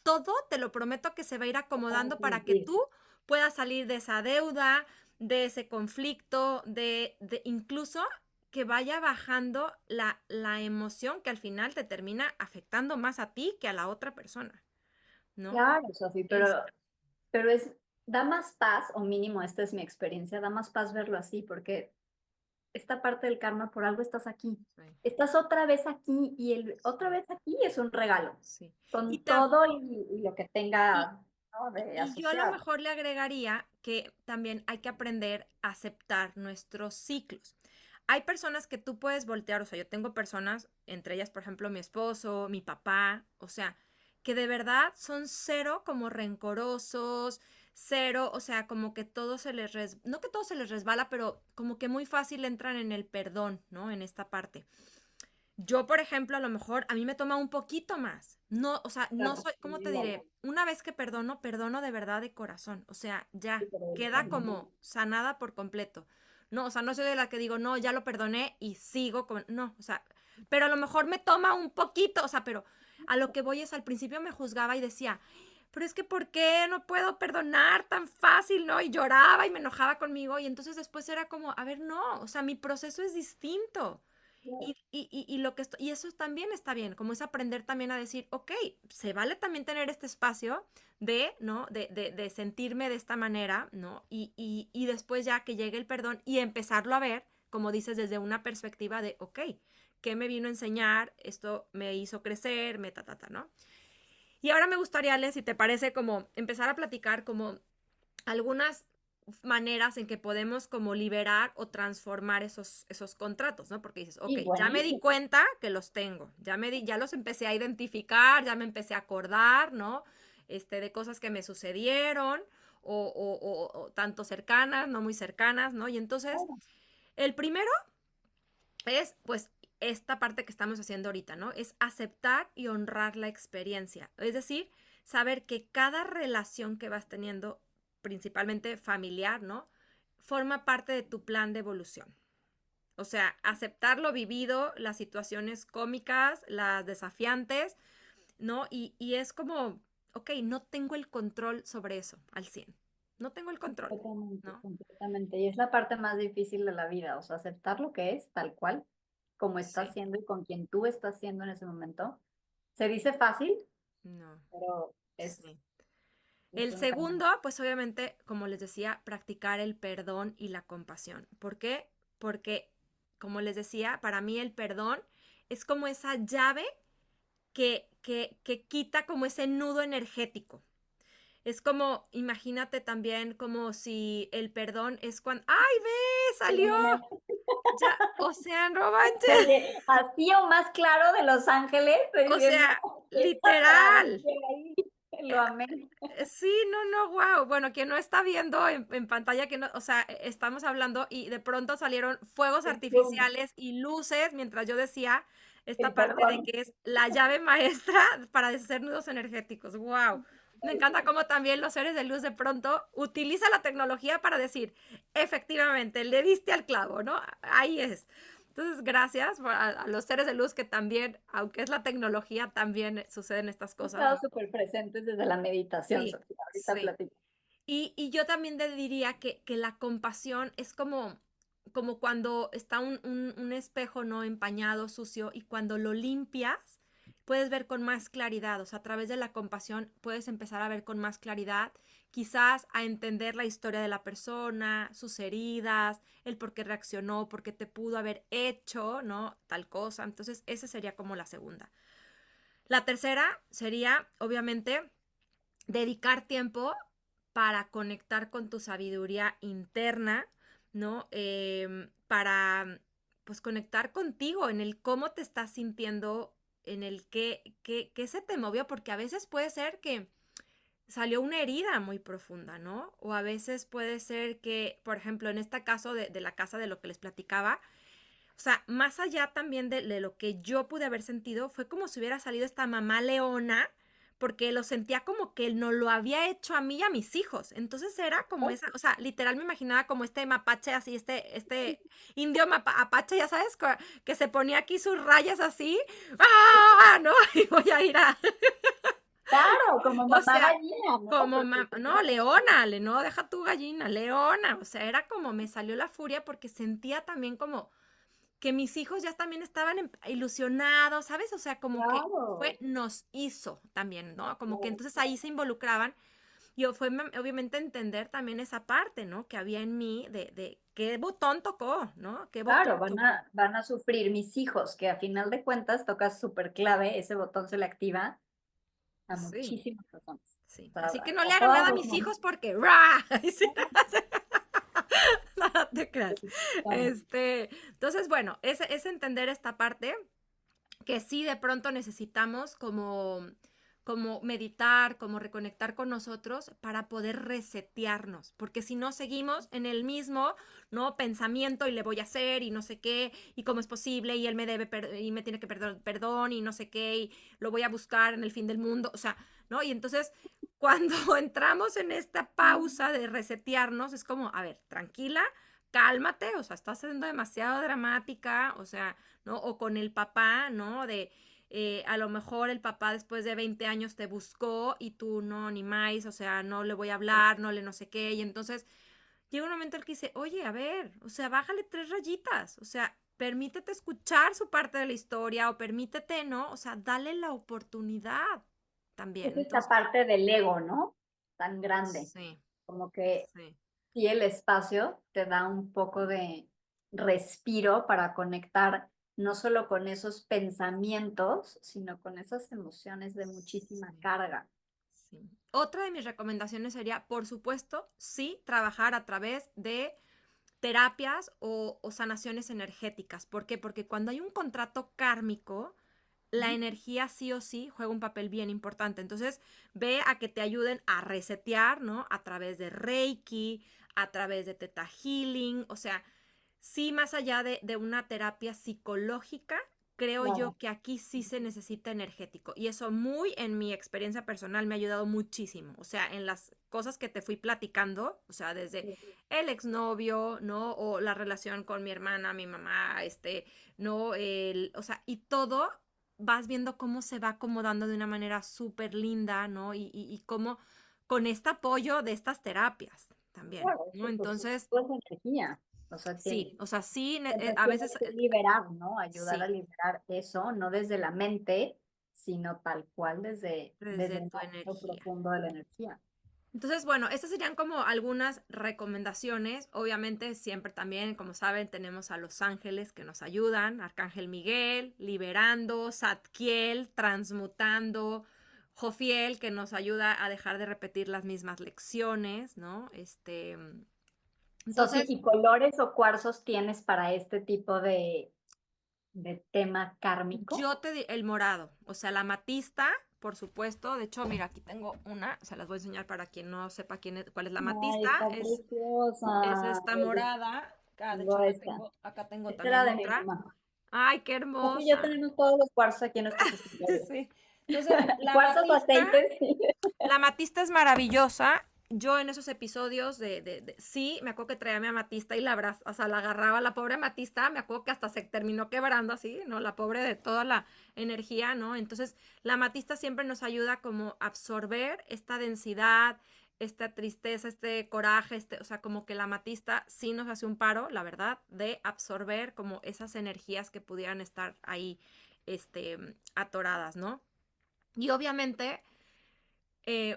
todo, te lo prometo, que se va a ir acomodando para que Sí. tú puedas salir de esa deuda, de ese conflicto, de incluso que vaya bajando la emoción que al final te termina afectando más a ti que a la otra persona, ¿no? Claro, Sofi, Es, pero da más paz, o mínimo esta es mi experiencia, da más paz verlo así, porque esta parte del karma, por algo estás aquí. sí, Estás otra vez aquí y el otra vez aquí es un regalo, sí. Y, con tam- todo y lo que y, tenga. ¿no? De Y yo a lo asociar. mejor le agregaría que también hay que aprender a aceptar nuestros ciclos. Hay personas que tú puedes voltear, o sea, yo tengo personas, entre ellas, por ejemplo, mi esposo, mi papá, o sea, que de verdad son cero como rencorosos, cero, o sea, como que todo se les no que todo se les resbala, pero como que muy fácil entran en el perdón, ¿no? En esta parte. Yo, por ejemplo, a lo mejor a mí me toma un poquito más. No, o sea, no Claro, soy, ¿cómo te diré? Una vez que perdono, perdono de verdad de corazón. O sea, ya queda como sanada por completo. No, o sea, no soy de la que digo, no, ya lo perdoné y sigo con, no, o sea, pero a lo mejor me toma un poquito, o sea, pero a lo que voy es al principio me juzgaba y decía, pero es que ¿por qué no puedo perdonar tan fácil, no? Y lloraba y me enojaba conmigo y entonces después era como, a ver, no, o sea, mi proceso es distinto. Lo que y eso también está bien, como es aprender también a decir, ok, se vale también tener este espacio de, ¿no? De sentirme de esta manera, ¿no? Y después ya que llegue el perdón y empezarlo a ver, como dices, desde una perspectiva de, ok, ¿qué me vino a enseñar? Esto me hizo crecer, ¿no? Y ahora me gustaría, Ale, si te parece, como empezar a platicar como algunas maneras en que podemos como liberar o transformar esos contratos, ¿no? Porque dices, ok, Y ya me di buenísimo. cuenta que los tengo, ya los empecé a identificar, ya me empecé a acordar, ¿no? De cosas que me sucedieron o tanto cercanas, no muy cercanas, ¿no? Y entonces, el primero es, pues, esta parte que estamos haciendo ahorita, ¿no? Es aceptar y honrar la experiencia. Es decir, saber que cada relación que vas teniendo, principalmente familiar, ¿no? Forma parte de tu plan de evolución. O sea, aceptar lo vivido, las situaciones cómicas, las desafiantes, ¿no? Y es como, ok, no tengo el control sobre eso al 100. No tengo el control, Completamente, ¿no? completamente. Y es la parte más difícil de la vida, o sea, aceptar lo que es tal cual, como estás Sí, siendo y con quien tú estás siendo en ese momento. Se dice fácil, no, pero sí. es El un camino. segundo, pues obviamente, como les decía, practicar el perdón y la compasión. ¿Por qué? Porque, como les decía, para mí el perdón es como esa llave que quita como ese nudo energético. Es como, imagínate también como si el perdón es cuando, ¡ay, ve! ¡Salió! Ilumina. Ya, o sea, no manches. Así o más claro de Los Ángeles, estoy O diciendo sea, esta literal. maravilla ahí. Lo amé. Sí, no, no, wow. Bueno, quien no está viendo en pantalla, que no, o sea, estamos hablando y de pronto salieron fuegos El boom, artificiales y luces mientras yo decía esta el parte de perdón. que es la llave maestra para deshacer nudos energéticos. Wow. Me encanta cómo también los seres de luz de pronto utilizan la tecnología para decir, efectivamente, le diste al clavo, ¿no? Ahí es. Entonces, gracias a los seres de luz que también, aunque es la tecnología, también suceden estas Han cosas, estado ¿no? súper presentes desde la meditación, Sí, Sofía. Ahorita sí. platico. Y yo también te diría que la compasión es como cuando está un espejo, ¿no? Empañado, sucio, y cuando lo limpias, puedes ver con más claridad. O sea, a través de la compasión puedes empezar a ver con más claridad, quizás a entender la historia de la persona, sus heridas, el por qué reaccionó, por qué te pudo haber hecho, ¿no? Tal cosa. Entonces, esa sería como la segunda. La tercera sería, obviamente, dedicar tiempo para conectar con tu sabiduría interna, ¿no? Para, pues, conectar contigo en el cómo te estás sintiendo, en el qué se te movió, porque a veces puede ser que salió una herida muy profunda, ¿no? O a veces puede ser que, por ejemplo, en este caso de la casa de lo que les platicaba, o sea, más allá también de lo que yo pude haber sentido, fue como si hubiera salido esta mamá leona, porque lo sentía como que él no lo había hecho a mí y a mis hijos. Entonces era como esa, o sea, literal me imaginaba como este mapache así, este indio apache, ya sabes, que se ponía aquí sus rayas así, ¡ah! ¿No? Y voy a ir a, Claro, como o mamá sea, gallina, ¿no? como, Porque no, leona, no, deja tu gallina, leona, o sea, era como me salió la furia porque sentía también como que mis hijos ya también estaban ilusionados, ¿sabes? O sea, como que claro, nos hizo también, ¿no? Como que claro, entonces ahí claro. se involucraban y fue obviamente entender también esa parte, ¿no? Que había en mí de qué botón tocó, ¿no? ¿Qué botón Claro, tocó? van a sufrir mis hijos, que a final de cuentas toca súper clave, ese botón se le activa a Sí, muchísimas personas. sí. O sea, Así que no le a hagan todas nada a las mis mamás. hijos porque ¡ra! Sí. No te creas. Vamos. Entonces, bueno, es entender esta parte que sí de pronto necesitamos como meditar, como reconectar con nosotros para poder resetearnos, porque si no seguimos en el mismo, ¿no? Pensamiento y le voy a hacer y no sé qué, y cómo es posible, y él me debe y me tiene que perdón y no sé qué, y lo voy a buscar en el fin del mundo, o sea, ¿no? Y entonces cuando entramos en esta pausa de resetearnos, es como, a ver, tranquila, cálmate, o sea, estás siendo demasiado dramática, o sea, ¿no? O con el papá, ¿no? De a lo mejor el papá después de 20 años te buscó y tú no, ni más, o sea, no le voy a hablar, no le no sé qué, y entonces llega un momento en el que dice, oye, a ver, o sea, bájale 3 rayitas, o sea, permítete escuchar su parte de la historia o permítete, ¿no? O sea, dale la oportunidad Es también. esta Entonces, parte del ego, ¿no? Tan grande. sí, Como que sí, sí, el espacio te da un poco de respiro para conectar no solo con esos pensamientos, sino con esas emociones de muchísima sí. carga. Sí. Otra de mis recomendaciones sería, por supuesto, sí, trabajar a través de terapias o sanaciones energéticas. ¿Por qué? Porque cuando hay un contrato kármico, la Ujú. energía sí o sí juega un papel bien importante. Entonces, ve a que te ayuden a resetear, ¿no? A través de Reiki, a través de Theta Healing, o sea, sí, más allá de una terapia psicológica, creo Claro. yo que aquí sí se necesita energético. Y eso muy en mi experiencia personal me ha ayudado muchísimo. O sea, en las cosas que te fui platicando, o sea, desde Sí. el exnovio, ¿no? O la relación con mi hermana, mi mamá, ¿no? O sea, y todo vas viendo cómo se va acomodando de una manera súper linda, ¿no? Y cómo con este apoyo de estas terapias también, Claro, es ¿no? que por Entonces, supuesto es energía. O sea, sí, o sea, sí, siempre a tienes veces, que liberar, ¿no? Ayudar a sí, liberar eso, no desde la mente, sino tal cual desde desde el tu manejo energía. profundo de la energía. Entonces, bueno, estas serían como algunas recomendaciones. Obviamente, siempre también, como saben, tenemos a los ángeles que nos ayudan, Arcángel Miguel, liberando, Zadkiel, transmutando, Jofiel, que nos ayuda a dejar de repetir las mismas lecciones, ¿no? Sofi, Entonces, ¿y colores o cuarzos tienes para este tipo de tema kármico? el morado, o sea, la amatista, por supuesto. De hecho, mira, aquí tengo una, se las voy a enseñar para quien no sepa cuál es la Ay, amatista. está Es preciosa. esta morada. De Tengo hecho, esta. acá tengo Esta era también de mi otra. mamá. Ay, qué Sofi y yo hermosa. tenemos todos los cuarzos aquí en nuestros escritorios. Sí. Entonces, Cuarzos o aceites. Sí. la amatista es maravillosa. Yo en esos episodios sí, me acuerdo que traía a mi amatista y o sea, la agarraba la pobre amatista, me acuerdo que hasta se terminó quebrando así, ¿no? La pobre de toda la energía, ¿no? Entonces, la amatista siempre nos ayuda como a absorber esta densidad, esta tristeza, este coraje, o sea, como que la amatista sí nos hace un paro, la verdad, de absorber como esas energías que pudieran estar ahí, atoradas, ¿no? Y obviamente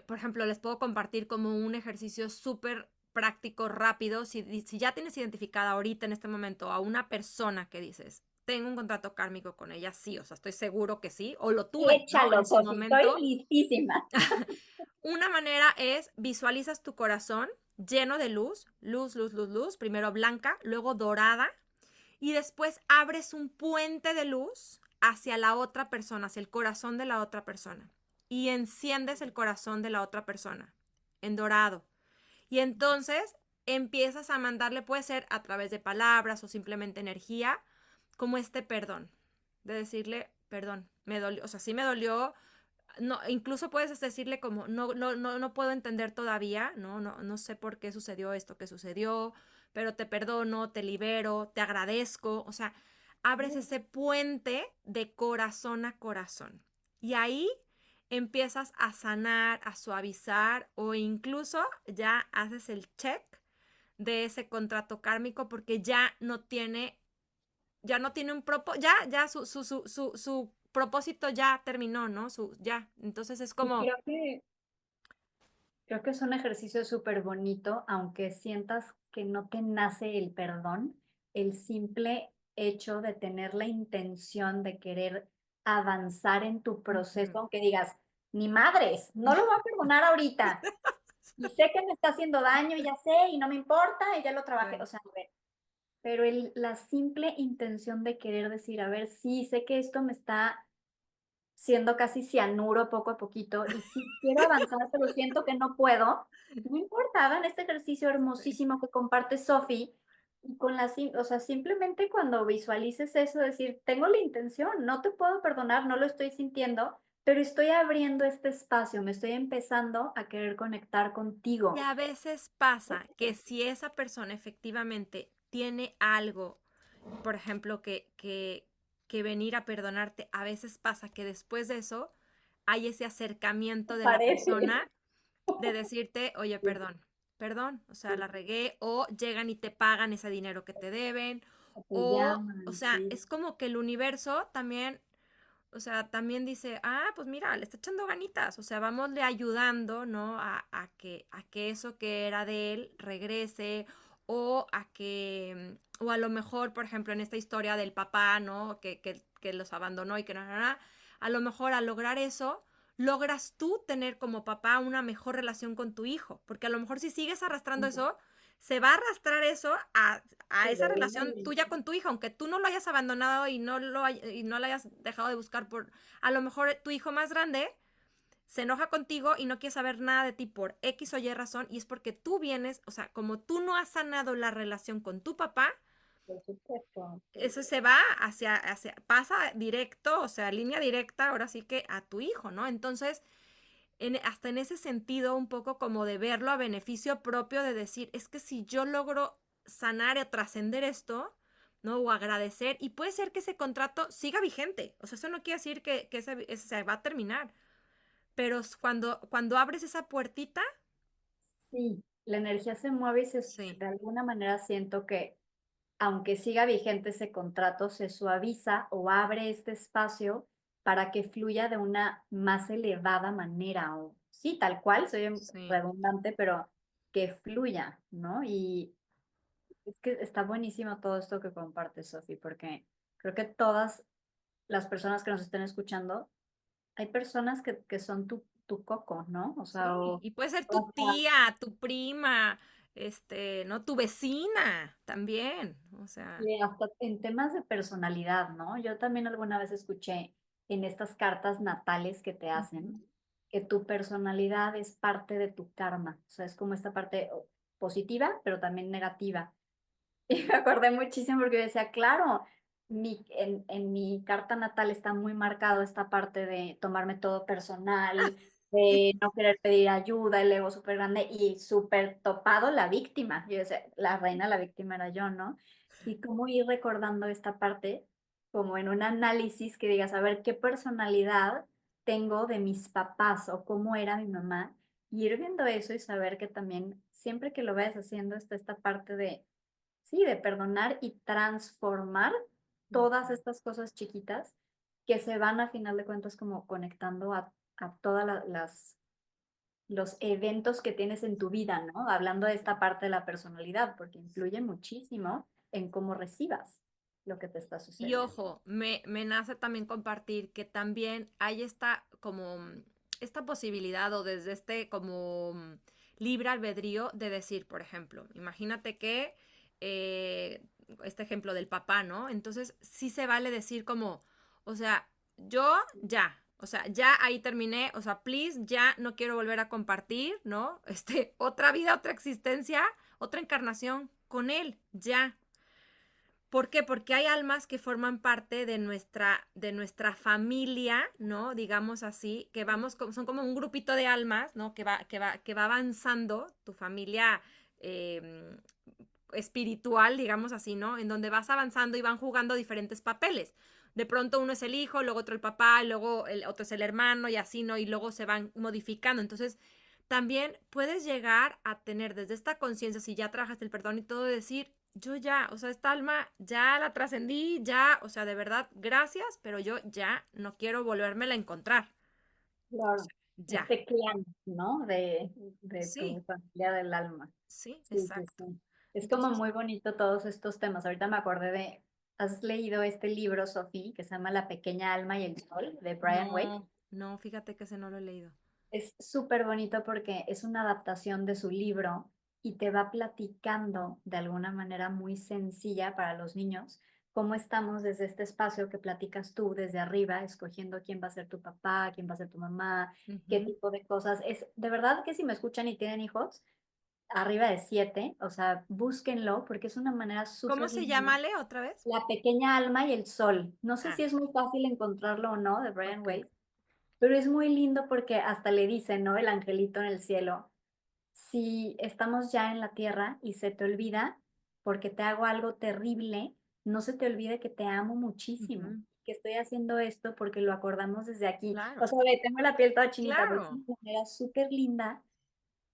por ejemplo, les puedo compartir como un ejercicio súper práctico, rápido. Si ya tienes identificada ahorita en este momento a una persona que dices, tengo un contrato kármico con ella, sí, o sea, estoy seguro que sí, o lo tuve, ¿no? Échalo, En su Sofi. Estoy momento. listísima. Una manera es visualizas tu corazón lleno de luz, luz, luz, luz, luz, primero blanca, luego dorada, y después abres un puente de luz hacia la otra persona, hacia el corazón de la otra persona. Y enciendes el corazón de la otra persona en dorado. Y entonces empiezas a mandarle, puede ser a través de palabras o simplemente energía, como este perdón. De decirle, perdón, me dolió, o sea, sí me dolió. No, incluso puedes decirle como, no puedo entender todavía, no sé por qué sucedió esto que sucedió, pero te perdono, te libero, te agradezco, o sea, abres ese puente de corazón a corazón. Y ahí empiezas a sanar, a suavizar o incluso ya haces el check de ese contrato kármico porque ya no tiene un propósito, ya su propósito ya terminó, ¿no? Ya. Entonces es Y como, creo que es un ejercicio súper bonito, aunque sientas que no te nace el perdón, el simple hecho de tener la intención de querer avanzar en tu proceso, ujú, aunque digas, ni madres, no lo voy a perdonar ahorita. Y sé que me está haciendo daño, y ya sé, y no me importa, y ya lo trabajé. O Sí. sea, a ver, pero la simple intención de querer decir, a ver, sí, sé que esto me está siendo casi cianuro poco a poquito, y sí quiero avanzar, pero siento que no puedo. No importa, hagan este ejercicio Sí. hermosísimo que comparte Sophie, y con o sea, simplemente cuando visualices eso, decir, tengo la intención, no te puedo perdonar, no lo estoy sintiendo, pero estoy abriendo este espacio, me estoy empezando a querer conectar Y contigo. a veces pasa que si esa persona efectivamente tiene algo, por ejemplo, que venir a perdonarte, a veces pasa que después de eso hay ese acercamiento de la Parece. persona de decirte, oye, perdón, perdón, o sea, la regué, o llegan y te pagan ese dinero que te deben, O te o llaman, sea, sí. es como que el universo también, o sea, también dice, ah, pues mira, le está echando ganitas, o sea, vamosle ayudando, ¿no? A que eso que era de él regrese, o a que, o a lo mejor, por ejemplo, en esta historia del papá, ¿no? Que los abandonó y que no, no, no, a lo mejor al lograr eso, logras tú tener como papá una mejor relación con tu hijo, porque a lo mejor si sigues arrastrando eso, se va a arrastrar eso a Sí, esa de una relación tuya con tu hijo, aunque tú no lo hayas abandonado y no lo hayas dejado de buscar por, a lo mejor tu hijo más grande se enoja contigo y no quiere saber nada de ti por X o Y razón y es porque tú vienes, o sea, como tú no has sanado la relación con tu papá, por supuesto. Sí. eso se va pasa directo, o sea, línea directa, ahora sí que a tu hijo, ¿no? Entonces, hasta en ese sentido, un poco como de verlo a beneficio propio, de decir, es que si yo logro sanar o trascender esto, ¿no? O agradecer, y puede ser que ese contrato siga vigente, o sea, eso no quiere decir que ese se va a terminar, pero cuando abres esa puertita, Sí, la energía se mueve y sí, de alguna manera siento que aunque siga vigente ese contrato, se suaviza o abre este espacio para que fluya de una más elevada manera. O sí, tal cual, soy sí. redundante, pero que fluya, ¿no? Y es que está buenísimo todo esto que comparte Sofi, porque creo que todas las personas que nos estén escuchando, hay personas que son tu coco, ¿no? O sea, Sí, y puede ser tu o sea, tía, tu prima, ¿no? Tu vecina también, o sea, y hasta en temas de personalidad, ¿no? Yo también alguna vez escuché en estas cartas natales que te ujú, hacen que tu personalidad es parte de tu karma, o sea, es como esta parte positiva, pero también negativa. Y me acordé muchísimo porque yo decía, claro, en mi carta natal está muy marcado esta parte de tomarme todo personal, de no querer pedir ayuda, el ego súper grande y súper topado la víctima. Yo decía, la reina, la víctima era yo, ¿no? Y cómo ir recordando esta parte, como en un análisis que digas, a ver, ¿qué personalidad tengo de mis papás o cómo era mi mamá? Y ir viendo eso y saber que también siempre que lo vayas haciendo está esta parte de sí, de perdonar y transformar todas ujú. estas cosas chiquitas que se van a final de cuentas como conectando a todas las los eventos que tienes en tu vida, ¿no? Hablando de esta parte de la personalidad, porque influye muchísimo en cómo recibas lo que te está Y sucediendo. ojo, me nace también compartir que también hay esta como esta posibilidad o desde este como libre albedrío de decir, por ejemplo, imagínate que eh, este ejemplo del papá, ¿no? Entonces sí se vale decir como, o sea, yo ya, o sea, ya ahí terminé, o sea, please, ya no quiero volver a compartir, ¿no? Otra vida, otra existencia, otra encarnación con él, ya. ¿Por qué? Porque hay almas que forman parte de nuestra familia, ¿no? Digamos así, que vamos, son como un grupito de almas, ¿no? Que va avanzando tu familia eh, espiritual, digamos así, ¿no? En donde vas avanzando y van jugando diferentes papeles. De pronto uno es el hijo, luego otro el papá, luego el otro es el hermano y así, ¿no? Y luego se van modificando. Entonces, también puedes llegar a tener desde esta conciencia, si ya trabajaste el perdón y todo, decir, yo ya, o sea, esta alma ya la trascendí, ya, o sea, de verdad, gracias, pero yo ya no quiero volvérmela a encontrar. O Claro. sea, ya. Este clan, ¿no? De Sí, tu familia del alma. sí, Sí, sí, exacto. sí. Es como Entonces, muy bonito todos estos temas. Ahorita me acordé ¿has leído este libro, Sophie, que se llama La pequeña alma y el sol, de Brian Weiss? no, No, fíjate que ese no lo he leído. Es súper bonito porque es una adaptación de su libro y te va platicando de alguna manera muy sencilla para los niños cómo estamos desde este espacio que platicas tú desde arriba, escogiendo quién va a ser tu papá, quién va a ser tu mamá, qué Ujú. tipo de cosas. Es de verdad que si me escuchan y tienen hijos, arriba de 7, o sea, búsquenlo porque es una manera ¿Cómo súper se linda. llama, Ale, otra vez? La pequeña alma y el sol. No sé Ah, si es muy fácil encontrarlo o no, de Brian ok. Weiss, pero es muy lindo porque hasta le dicen, ¿no? El angelito en el cielo, si estamos ya en la tierra y se te olvida porque te hago algo terrible, no se te olvide que te amo muchísimo, Ujú. que estoy haciendo esto porque lo acordamos desde aquí. O Claro, sea, ve, tengo la piel toda chinita, pero es claro. una manera súper linda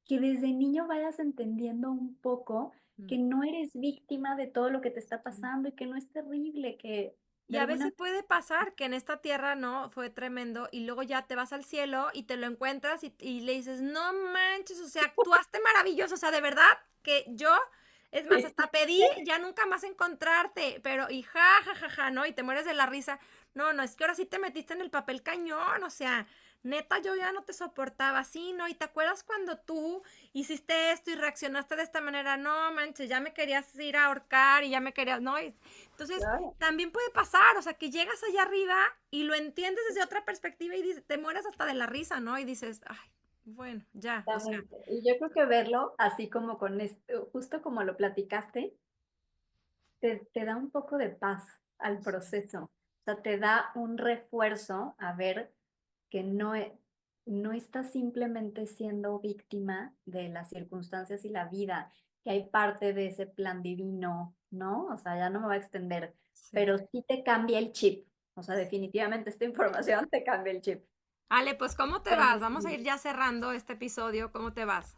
que desde niño vayas entendiendo un poco Mm, que no eres víctima de todo lo que te está sí. pasando y que no es terrible, que Y de a alguna veces puede pasar que en esta tierra no fue tremendo y luego ya te vas al cielo y te lo encuentras y le dices, no manches, o sea, actuaste maravilloso, o sea, de verdad que yo, es más, manera. hasta pedí ya nunca más encontrarte, pero y ja, ja, ja, ja, ¿no? Y te mueres de la risa. No, no, es que ahora sí te metiste en el papel cañón, o sea, neta, yo ya no te soportaba así, ¿no? Y te acuerdas cuando tú hiciste esto y reaccionaste de esta manera, no manches, ya me querías ir a ahorcar y ya me querías, ¿no? Entonces, Claro. también puede pasar, o sea, que llegas allá arriba y lo entiendes desde otra perspectiva y te mueres hasta de la risa, ¿no? Y dices, ay, bueno, ya, o sea, Exactamente. Y yo creo que verlo así como con esto, justo como lo platicaste, te da un poco de paz al proceso. O sea, te da un refuerzo a ver que no estás simplemente siendo víctima de las circunstancias y la vida, que hay parte de ese plan divino, ¿no? O sea, ya no me voy a extender, sí. pero sí te cambia el chip. O sea, definitivamente esta información te cambia el chip. Ale, pues, ¿cómo te vas? Vamos a Buenísimo. ir ya cerrando este episodio, ¿cómo te vas?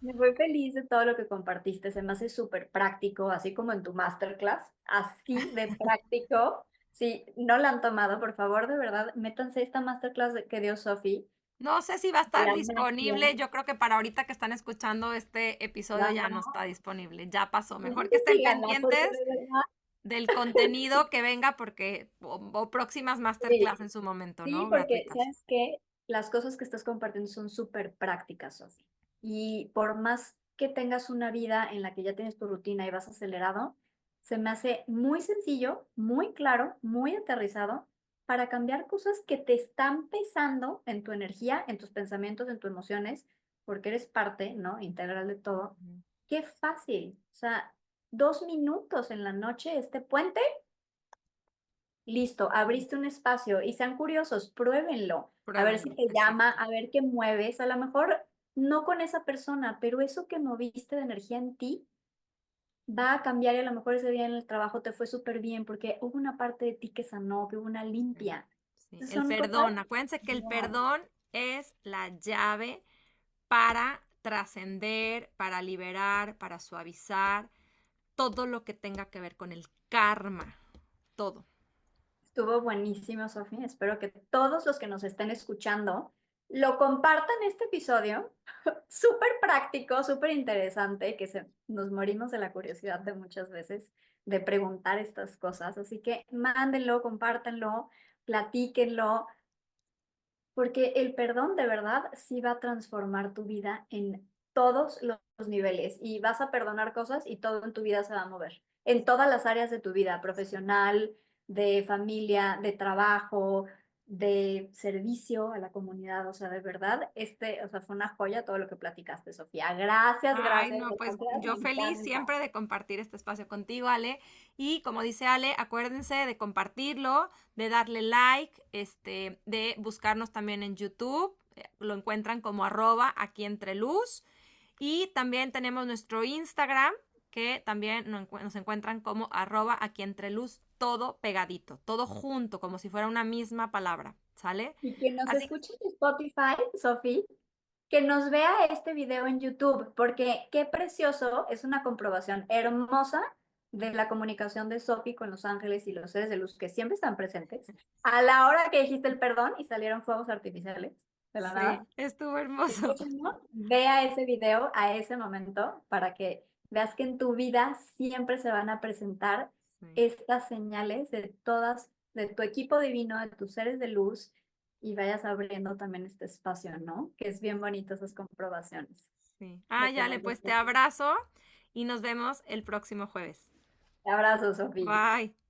Me voy feliz de todo lo que compartiste, se me hace súper práctico, así como en tu masterclass, así de práctico. Si no la han tomado, por favor, de verdad, métanse a esta masterclass que dio Sofi, No sé si va a de estar la magia. disponible, yo creo que para ahorita que están escuchando este episodio No, ya no no, está disponible, ya pasó. Mejor que estén síganla, porque pendientes de verdad, del contenido que venga porque, o próximas sí, masterclass en su momento, sí, ¿no? porque, Gratuitas. ¿sabes qué? Las cosas que estás compartiendo son súper prácticas, Sofi. Y por más que tengas una vida en la que ya tienes tu rutina y vas acelerado, se me hace muy sencillo, muy claro, muy aterrizado para cambiar cosas que te están pesando en tu energía, en tus pensamientos, en tus emociones, porque eres parte, ¿no? Integral de todo. Ujú. Qué fácil. O sea, 2 minutos en la noche, este puente. Listo, abriste un espacio y sean curiosos, pruébenlo, a ver si Pruébenlo, te llama, exacto. a ver qué mueves, a lo mejor no con esa persona, pero eso que moviste de energía en ti va a cambiar y a lo mejor ese día en el trabajo te fue súper bien porque hubo una parte de ti que sanó, que hubo una Sí, limpia. sí. Entonces El son cosas, perdón, acuérdense que el wow. perdón es la llave para trascender, para liberar, para suavizar todo lo que tenga que ver con el karma, todo. Estuvo buenísimo, Sofía. Espero que todos los que nos estén escuchando lo compartan este episodio. Súper práctico, súper interesante, que nos morimos de la curiosidad de muchas veces de preguntar estas cosas. Así que mándenlo, compártanlo, platíquenlo, porque el perdón de verdad sí va a transformar tu vida en todos los niveles y vas a perdonar cosas y todo en tu vida se va a mover. En todas las áreas de tu vida, profesional, de familia, de trabajo, de servicio a la comunidad. O sea, de verdad, o sea, fue una joya todo lo que platicaste, Sofía. Gracias, Ay, gracias, no, pues gracias, me yo feliz encanta. siempre de compartir este espacio contigo, Ale. Y como dice Ale, acuérdense de compartirlo, de darle like, de buscarnos también en YouTube. Lo encuentran como @aquí entre luz. Y también tenemos nuestro Instagram, que también nos encuentran como @aquí entre luz, todo pegadito, todo junto, como si fuera una misma palabra, ¿sale? Y quien nos Así, escuche en Spotify, Sofía, que nos vea este video en YouTube, porque qué precioso, es una comprobación hermosa de la comunicación de Sophie con los ángeles y los seres de luz que siempre están presentes. A la hora que dijiste el perdón y salieron fuegos artificiales de la sí, nada, estuvo hermoso. escúchenlo, vea ese video a ese momento para que veas que en tu vida siempre se van a presentar Sí. estas señales de todas, de tu equipo divino, de tus seres de luz, y vayas abriendo también este espacio, ¿no? Que es bien bonito esas comprobaciones Sí. de que Yale, vayas pues te haciendo. abrazo y nos vemos el próximo jueves. Abrazo, Sofía. Bye.